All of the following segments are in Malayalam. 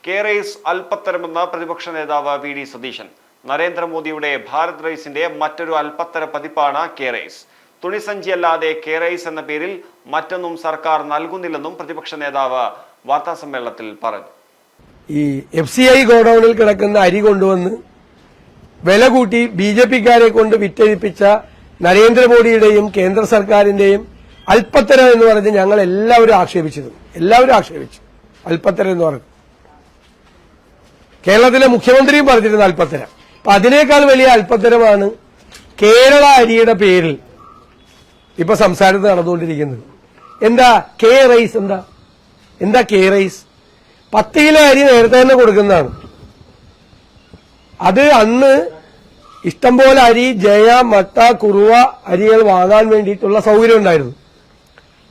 കെ റൈസ് അല്പത്തരമെന്ന പ്രതിപക്ഷ നേതാവ് വി ഡി സതീശൻ. നരേന്ദ്രമോദിയുടെ ഭാരത് റൈസിന്റെ മറ്റൊരു അല്പത്തര പതിപ്പാണ് കെ റൈസ്. തുണിസഞ്ചിയല്ലാതെ കെ റൈസ് എന്ന പേരിൽ മറ്റൊന്നും സർക്കാർ നൽകുന്നില്ലെന്നും പ്രതിപക്ഷ നേതാവ് വാർത്താസമ്മേളനത്തിൽ പറഞ്ഞു. ഈ FCI ഗോഡൌണിൽ കിടക്കുന്ന അരി കൊണ്ടുവന്ന് വില കൂട്ടി BJP-ക്കാരെ കൊണ്ട് വിറ്റഴിപ്പിച്ച നരേന്ദ്രമോദിയുടെയും കേന്ദ്ര സർക്കാരിന്റെയും അല്പത്തരം എന്ന് പറഞ്ഞ് ഞങ്ങൾ എല്ലാവരും ആക്ഷേപിച്ചു. അല്പത്തരം എന്ന് പറഞ്ഞു കേരളത്തിലെ മുഖ്യമന്ത്രിയും പറഞ്ഞിരുന്നു അല്പത്തരം. അപ്പൊ അതിനേക്കാൾ വലിയ അല്പത്തരമാണ് കേരള അരിയുടെ പേരിൽ ഇപ്പൊ സംസാരത്ത് നടന്നുകൊണ്ടിരിക്കുന്നത്. എന്താ കെ റൈസ്? എന്താ കെ റൈസ്? 10 കിലോ അരി നേരത്തെ തന്നെ കൊടുക്കുന്നതാണ്. അത് അന്ന് ഇഷ്ടംപോലെ അരി, ജയ, മട്ട, കുറുവ അരികൾ വാങ്ങാൻ വേണ്ടിയിട്ടുള്ള സൗകര്യം ഉണ്ടായിരുന്നു.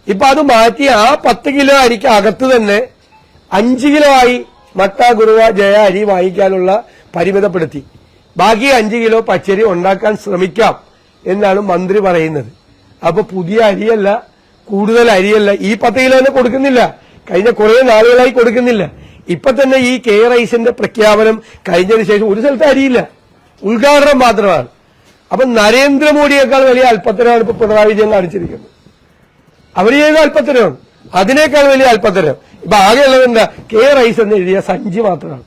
ഇപ്പൊ അത് മാറ്റി ആ 10 കിലോ അരിക്ക് അകത്ത് തന്നെ 5 കിലോ ആയി മട്ട, കുറുവ, ജയ അരി വാങ്ങിക്കാനുള്ള പരിമിതപ്പെടുത്തി. ബാക്കി 5 കിലോ പച്ചരി ഉണ്ടാക്കാൻ ശ്രമിക്കാം എന്നാണ് മന്ത്രി പറയുന്നത്. അപ്പൊ പുതിയ അരിയല്ല, കൂടുതൽ അരിയല്ല, ഈ 10 കിലോ തന്നെ കൊടുക്കുന്നില്ല. കഴിഞ്ഞ കുറെ നാളുകളായി കൊടുക്കുന്നില്ല. ഇപ്പൊ തന്നെ ഈ കെ റൈസിന്റെ പ്രഖ്യാപനം കഴിഞ്ഞതിന് ശേഷം ഒരു സ്ഥലത്ത് അരിയില്ല, ഉദ്ഘാടനം മാത്രമാണ്. അപ്പൊ നരേന്ദ്രമോദിയേക്കാൾ വലിയ അല്പത്തരമാണ് ഇപ്പൊ പിണറായി വിജയൻ കാണിച്ചിരിക്കുന്നത്. അവർ ചെയ്ത അല്പത്തരമാണ്, അതിനേക്കാൾ വലിയ അല്പത്തരം. ഇപ്പൊ ആകെയുള്ളത് എന്താ? കെ റൈസ് എന്ന് എഴുതിയ സഞ്ചി മാത്രമാണ്.